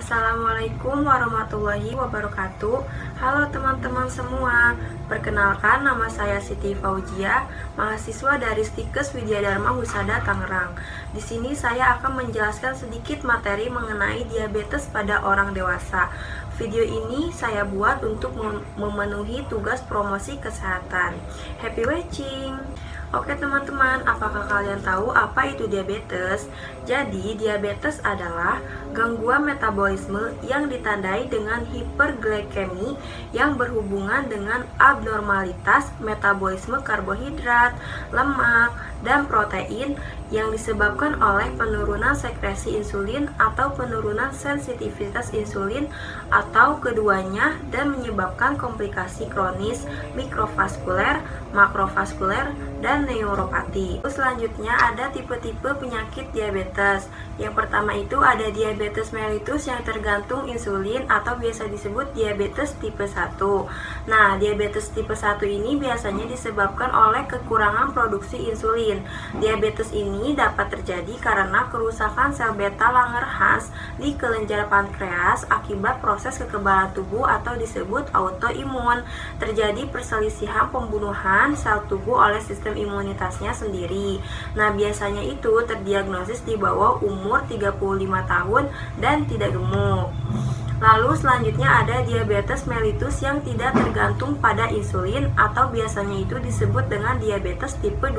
Assalamualaikum warahmatullahi wabarakatuh. Halo teman-teman semua. Perkenalkan, nama saya Siti Fauzia, mahasiswa dari Stikes Widya Dharma Husada Tangerang. Di sini saya akan menjelaskan sedikit materi mengenai diabetes pada orang dewasa. Video ini saya buat untuk memenuhi tugas promosi kesehatan. Happy watching. Oke teman-teman, apakah kalian tahu apa itu diabetes? Jadi, diabetes adalah gangguan metabolisme yang ditandai dengan hiperglikemi yang berhubungan dengan abnormalitas metabolisme karbohidrat, lemak, dan protein yang disebabkan oleh penurunan sekresi insulin atau penurunan sensitivitas insulin atau keduanya, dan menyebabkan komplikasi kronis, mikrovaskuler, makrovaskuler, dan neuropati. Selanjutnya ada tipe-tipe penyakit diabetes. Yang pertama itu ada diabetes mellitus yang tergantung insulin atau biasa disebut diabetes tipe 1. Nah, diabetes tipe 1 ini biasanya disebabkan oleh kekurangan produksi insulin. Diabetes ini dapat terjadi karena kerusakan sel beta Langerhans di kelenjar pankreas akibat proses kekebalan tubuh atau disebut autoimun. Terjadi perselisihan pembunuhan sel tubuh oleh sistem imunitasnya sendiri. Nah, biasanya itu terdiagnosis di bawah umur 35 tahun dan tidak gemuk. Lalu selanjutnya ada diabetes mellitus yang tidak tergantung pada insulin atau biasanya itu disebut dengan diabetes tipe 2.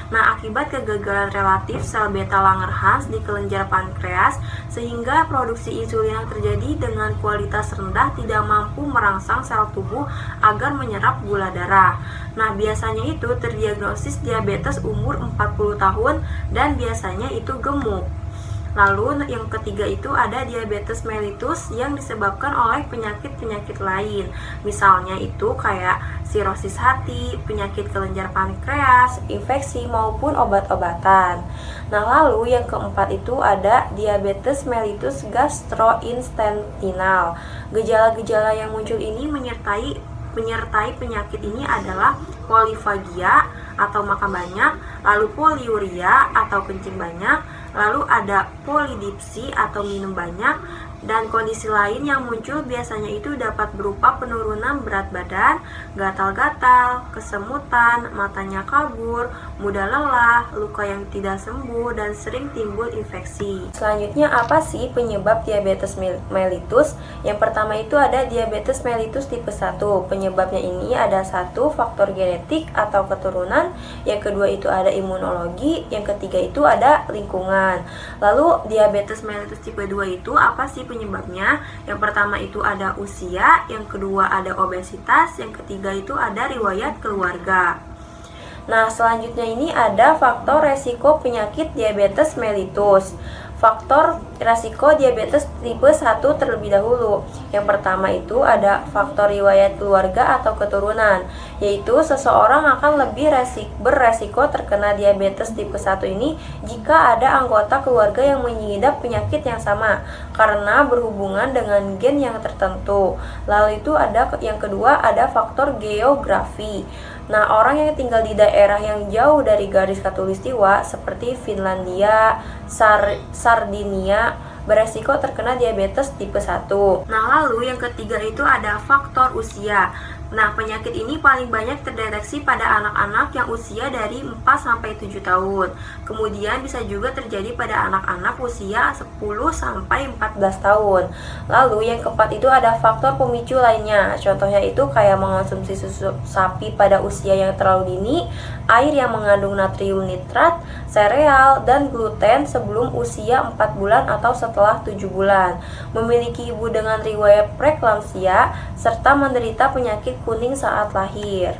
Nah, akibat kegagalan relatif sel beta Langerhans di kelenjar pankreas sehingga produksi insulin yang terjadi dengan kualitas rendah tidak mampu merangsang sel tubuh agar menyerap gula darah. Nah, biasanya itu terdiagnosis diabetes umur 40 tahun dan biasanya itu gemuk. Lalu yang ketiga itu ada diabetes mellitus yang disebabkan oleh penyakit-penyakit lain. Misalnya itu kayak sirosis hati, penyakit kelenjar pankreas, infeksi maupun obat-obatan. Nah, lalu yang keempat itu ada diabetes mellitus gastrointestinal. Gejala-gejala yang muncul ini menyertai penyakit ini adalah polifagia atau makan banyak, lalu poliuria atau kencing banyak, lalu ada polidipsi atau minum banyak, dan kondisi lain yang muncul biasanya itu dapat berupa penurunan berat badan, gatal-gatal, kesemutan, matanya kabur, mudah lelah, luka yang tidak sembuh, dan sering timbul infeksi. Selanjutnya apa sih penyebab diabetes mellitus? Yang pertama itu ada diabetes mellitus tipe 1. Penyebabnya ini ada satu faktor genetik atau keturunan, yang kedua itu ada imunologi, yang ketiga itu ada lingkungan. Lalu diabetes mellitus tipe 2 itu apa sih penyebabnya? Yang pertama itu ada usia, yang kedua ada obesitas, yang ketiga itu ada riwayat keluarga. Nah, selanjutnya ini ada faktor resiko penyakit diabetes mellitus. Faktor resiko diabetes tipe 1 terlebih dahulu. Yang pertama itu ada faktor riwayat keluarga atau keturunan, yaitu seseorang akan lebih beresiko terkena diabetes tipe 1 ini jika ada anggota keluarga yang mengidap penyakit yang sama karena berhubungan dengan gen yang tertentu. Lalu itu ada yang kedua ada faktor geografi. Nah, orang yang tinggal di daerah yang jauh dari garis khatulistiwa seperti Finlandia, Sardinia beresiko terkena diabetes tipe 1. Nah, lalu yang ketiga itu ada faktor usia. Nah, penyakit ini paling banyak terdeteksi pada anak-anak yang usia dari 4-7 tahun. Kemudian bisa juga terjadi pada anak-anak usia 10-14 tahun. Lalu yang keempat itu ada faktor pemicu lainnya. Contohnya itu kayak mengonsumsi susu sapi pada usia yang terlalu dini, air yang mengandung natrium nitrat, sereal, dan gluten sebelum usia 4 bulan atau setelah 7 bulan, memiliki ibu dengan riwayat preeklamsia, serta menderita penyakit kuning saat lahir.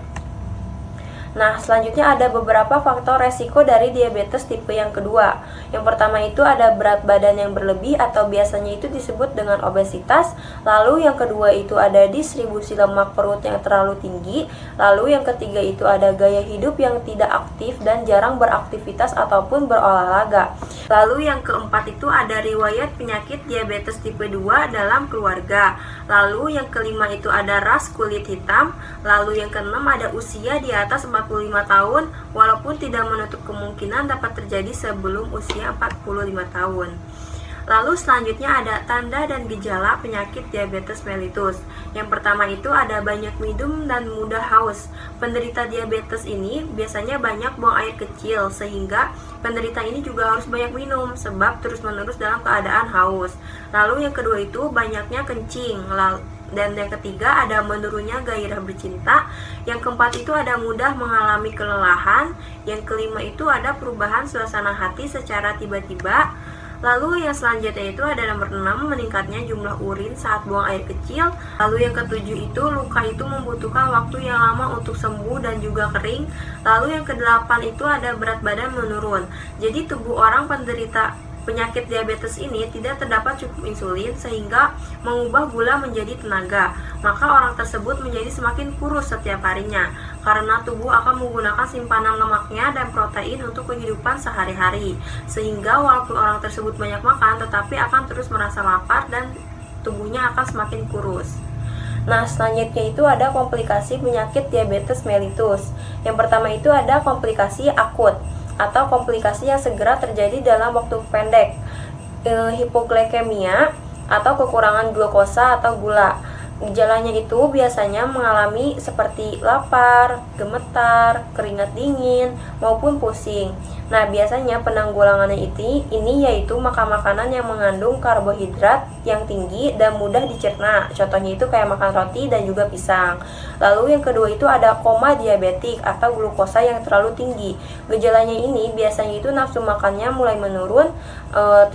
Nah, selanjutnya ada beberapa faktor resiko dari diabetes tipe yang kedua. Yang pertama itu ada berat badan yang berlebih atau biasanya itu disebut dengan obesitas. Lalu yang kedua itu ada distribusi lemak perut yang terlalu tinggi. Lalu yang ketiga itu ada gaya hidup yang tidak aktif dan jarang beraktivitas ataupun berolahraga. Lalu yang keempat itu ada riwayat penyakit diabetes tipe 2 dalam keluarga. Lalu yang kelima itu ada ras kulit hitam. Lalu yang keenam ada usia di atas 45 tahun, walaupun tidak menutup kemungkinan dapat terjadi sebelum usia 45 tahun. Lalu selanjutnya ada tanda dan gejala penyakit diabetes mellitus. Yang pertama itu ada banyak minum dan mudah haus. Penderita diabetes ini biasanya banyak buang air kecil, sehingga penderita ini juga harus banyak minum sebab terus-menerus dalam keadaan haus. Lalu yang kedua itu banyaknya kencing. Dan yang ketiga ada menurunnya gairah bercinta. Yang keempat itu ada mudah mengalami kelelahan. Yang kelima itu ada perubahan suasana hati secara tiba-tiba. Lalu yang selanjutnya itu ada nomor 6, meningkatnya jumlah urin saat buang air kecil. Lalu yang ketujuh itu luka itu membutuhkan waktu yang lama untuk sembuh dan juga kering. Lalu yang kedelapan itu ada berat badan menurun. Jadi tubuh orang penderita penyakit diabetes ini tidak terdapat cukup insulin sehingga mengubah gula menjadi tenaga. Maka orang tersebut menjadi semakin kurus setiap harinya karena tubuh akan menggunakan simpanan lemaknya dan protein untuk kehidupan sehari-hari. Sehingga walaupun orang tersebut banyak makan tetapi akan terus merasa lapar dan tubuhnya akan semakin kurus. Nah, selanjutnya itu ada komplikasi penyakit diabetes mellitus. Yang pertama itu ada komplikasi akut atau komplikasi yang segera terjadi dalam waktu pendek, hipoglikemia atau kekurangan glukosa atau gula. Gejalanya itu biasanya mengalami seperti lapar, gemetar, keringat dingin, maupun pusing. Nah, biasanya penanggulangannya ini yaitu makan makanan yang mengandung karbohidrat yang tinggi dan mudah dicerna. Contohnya itu kayak makan roti dan juga pisang. Lalu yang kedua itu ada koma diabetik atau glukosa yang terlalu tinggi. Gejalanya ini biasanya itu nafsu makannya mulai menurun,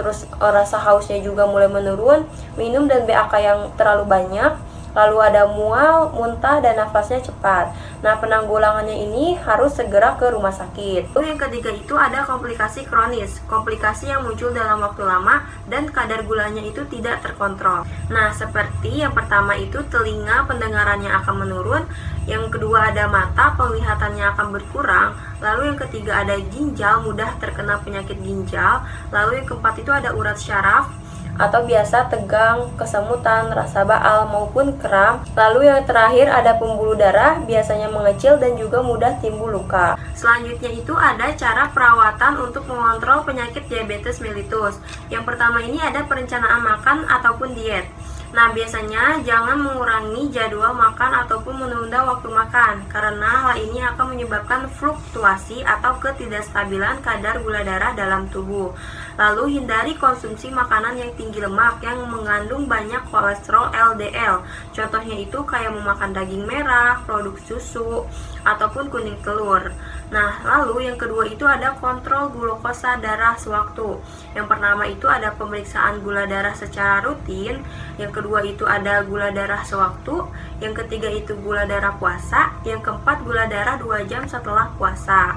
terus rasa hausnya juga mulai menurun, minum dan BAK yang terlalu banyak. Lalu ada mual, muntah, dan nafasnya cepat. Nah, penanggulangannya ini harus segera ke rumah sakit. Lalu yang ketiga itu ada komplikasi kronis, komplikasi yang muncul dalam waktu lama dan kadar gulanya itu tidak terkontrol. Nah, seperti yang pertama itu telinga, pendengarannya akan menurun. Yang kedua ada mata, penglihatannya akan berkurang. Lalu yang ketiga ada ginjal, mudah terkena penyakit ginjal. Lalu yang keempat itu ada urat syaraf atau biasa tegang, kesemutan, rasa baal maupun kram. Lalu yang terakhir ada pembuluh darah, biasanya mengecil dan juga mudah timbul luka. Selanjutnya itu ada cara perawatan untuk mengontrol penyakit diabetes mellitus. Yang pertama ini ada perencanaan makan ataupun diet. Nah, biasanya jangan mengurangi jadwal makan ataupun menunda waktu makan, karena hal ini akan menyebabkan fluktuasi atau ketidakstabilan kadar gula darah dalam tubuh. Lalu hindari konsumsi makanan yang tinggi lemak yang mengandung banyak kolesterol LDL. Contohnya itu kayak memakan daging merah, produk susu, ataupun kuning telur. Nah, lalu yang kedua itu ada kontrol glukosa darah sewaktu. Yang pertama itu ada pemeriksaan gula darah secara rutin. Yang kedua itu ada gula darah sewaktu. Yang ketiga itu gula darah puasa. Yang keempat gula darah 2 jam setelah puasa.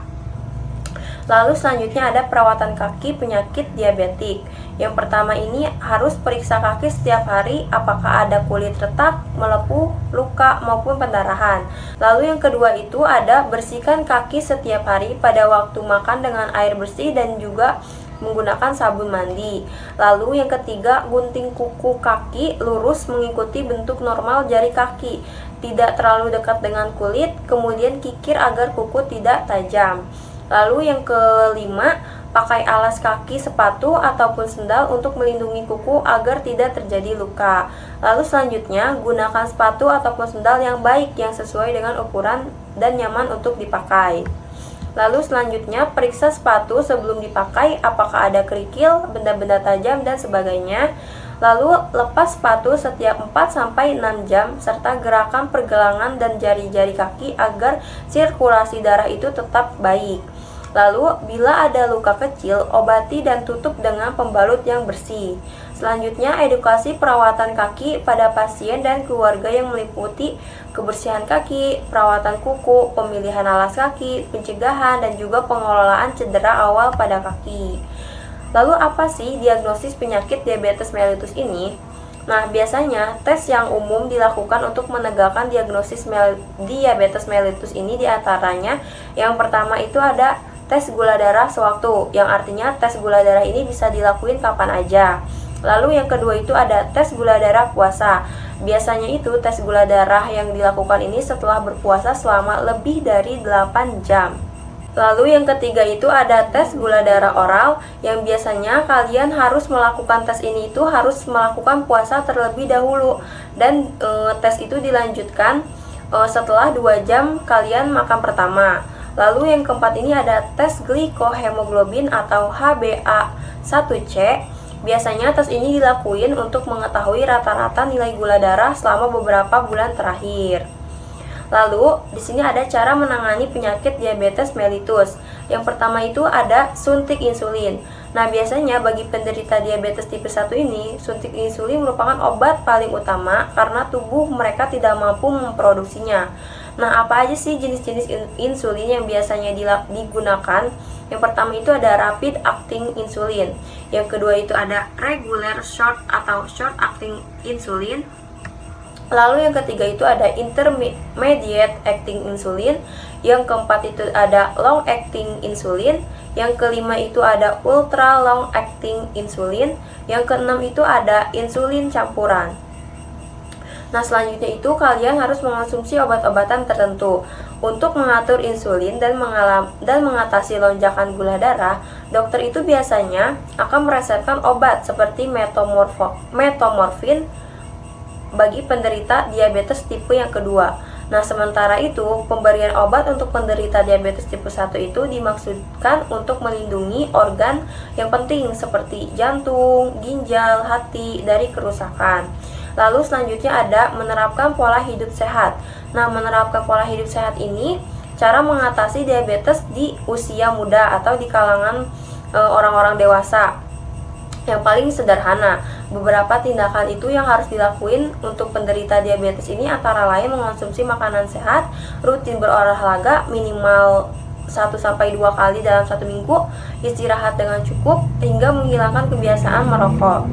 Lalu selanjutnya ada perawatan kaki penyakit diabetik. Yang pertama ini harus periksa kaki setiap hari apakah ada kulit retak, melepuh, luka maupun pendarahan. Lalu yang kedua itu ada bersihkan kaki setiap hari pada waktu makan dengan air bersih dan juga menggunakan sabun mandi. Lalu yang ketiga, gunting kuku kaki lurus mengikuti bentuk normal jari kaki, tidak terlalu dekat dengan kulit, kemudian kikir agar kuku tidak tajam. Lalu yang kelima, pakai alas kaki, sepatu, ataupun sendal untuk melindungi kuku agar tidak terjadi luka. Lalu selanjutnya, gunakan sepatu ataupun sendal yang baik yang sesuai dengan ukuran dan nyaman untuk dipakai. Lalu selanjutnya, periksa sepatu sebelum dipakai apakah ada kerikil, benda-benda tajam, dan sebagainya. Lalu lepas sepatu setiap 4-6 jam serta gerakan pergelangan dan jari-jari kaki agar sirkulasi darah itu tetap baik. Lalu, bila ada luka kecil, obati dan tutup dengan pembalut yang bersih. Selanjutnya, edukasi perawatan kaki pada pasien dan keluarga yang meliputi kebersihan kaki, perawatan kuku, pemilihan alas kaki, pencegahan, dan juga pengelolaan cedera awal pada kaki. Lalu, apa sih diagnosis penyakit diabetes mellitus ini? Nah, biasanya tes yang umum dilakukan untuk menegakkan diagnosis diabetes mellitus ini diantaranya yang pertama itu ada tes gula darah sewaktu, yang artinya tes gula darah ini bisa dilakuin kapan aja. Lalu yang kedua itu ada tes gula darah puasa. Biasanya itu tes gula darah yang dilakukan ini setelah berpuasa selama lebih dari 8 jam. Lalu yang ketiga itu ada tes gula darah oral, yang biasanya kalian harus melakukan tes ini itu harus melakukan puasa terlebih dahulu, dan tes itu dilanjutkan setelah 2 jam kalian makan pertama. Lalu yang keempat ini ada tes glikohemoglobin atau HbA1c. Biasanya tes ini dilakuin untuk mengetahui rata-rata nilai gula darah selama beberapa bulan terakhir. Lalu, di sini ada cara menangani penyakit diabetes mellitus. Yang pertama itu ada suntik insulin. Nah, biasanya bagi penderita diabetes tipe 1 ini, suntik insulin merupakan obat paling utama karena tubuh mereka tidak mampu memproduksinya. Nah, apa aja sih jenis-jenis insulin yang biasanya digunakan? Yang pertama itu ada rapid acting insulin. Yang kedua itu ada regular short atau short acting insulin. Lalu yang ketiga itu ada intermediate acting insulin. Yang keempat itu ada long acting insulin. Yang kelima itu ada ultra long acting insulin. Yang keenam itu ada insulin campuran. Nah, selanjutnya itu kalian harus mengonsumsi obat-obatan tertentu. Untuk mengatur insulin dan mengatasi lonjakan gula darah, dokter itu biasanya akan meresepkan obat seperti metomorfin bagi penderita diabetes tipe yang kedua. Nah, sementara itu, pemberian obat untuk penderita diabetes tipe 1 itu dimaksudkan untuk melindungi organ yang penting seperti jantung, ginjal, hati dari kerusakan. Lalu selanjutnya ada menerapkan pola hidup sehat. Nah, menerapkan pola hidup sehat ini cara mengatasi diabetes di usia muda atau di kalangan orang-orang dewasa. Yang paling sederhana, beberapa tindakan itu yang harus dilakuin untuk penderita diabetes ini antara lain mengonsumsi makanan sehat, rutin berolahraga minimal 1-2 kali dalam 1 minggu, istirahat dengan cukup, hingga menghilangkan kebiasaan merokok.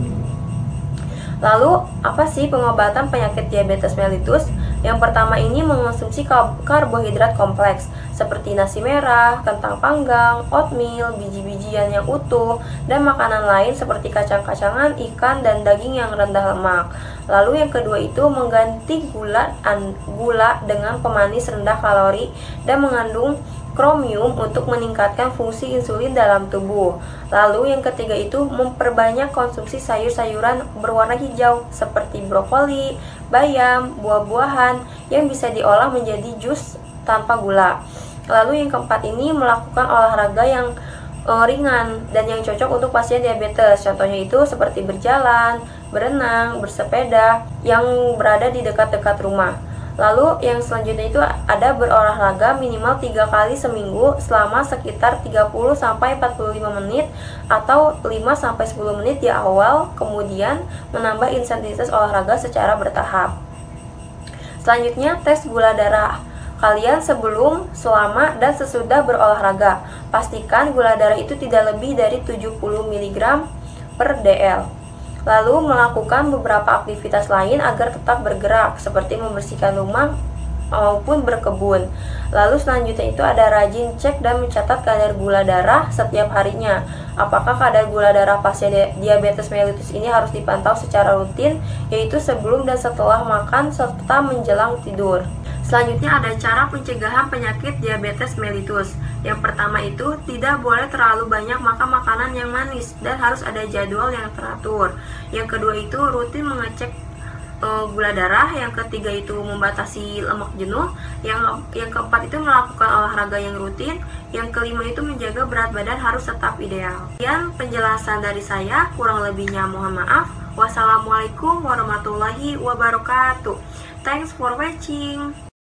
Lalu, apa sih pengobatan penyakit diabetes mellitus? Yang pertama ini mengonsumsi karbohidrat kompleks seperti nasi merah, kentang panggang, oatmeal, biji-bijian yang utuh, dan makanan lain seperti kacang-kacangan, ikan, dan daging yang rendah lemak. Lalu yang kedua itu mengganti gula dengan pemanis rendah kalori dan mengandung kromium untuk meningkatkan fungsi insulin dalam tubuh. Lalu yang ketiga itu memperbanyak konsumsi sayur-sayuran berwarna hijau seperti brokoli, bayam, buah-buahan yang bisa diolah menjadi jus tanpa gula. Lalu yang keempat ini melakukan olahraga yang ringan dan yang cocok untuk pasien diabetes. Contohnya itu seperti berjalan, berenang, bersepeda yang berada di dekat-dekat rumah. Lalu yang selanjutnya itu ada berolahraga minimal 3 kali seminggu selama sekitar 30-45 menit atau 5-10 menit di awal, kemudian menambah intensitas olahraga secara bertahap. Selanjutnya tes gula darah kalian sebelum, selama, dan sesudah berolahraga. Pastikan gula darah itu tidak lebih dari 70 mg per dl. Lalu melakukan beberapa aktivitas lain agar tetap bergerak seperti membersihkan rumah maupun berkebun. Lalu selanjutnya itu ada rajin cek dan mencatat kadar gula darah setiap harinya. Apakah kadar gula darah pasien diabetes mellitus ini harus dipantau secara rutin, yaitu sebelum dan setelah makan serta menjelang tidur. Selanjutnya ada cara pencegahan penyakit diabetes mellitus. Yang pertama itu tidak boleh terlalu banyak makan makanan yang manis dan harus ada jadwal yang teratur. Yang kedua itu rutin mengecek gula darah. Yang ketiga itu membatasi lemak jenuh. Yang keempat itu melakukan olahraga yang rutin. Yang kelima itu menjaga berat badan harus tetap ideal. Sekian penjelasan dari saya, kurang lebihnya mohon maaf. Wassalamualaikum warahmatullahi wabarakatuh. Thanks for watching.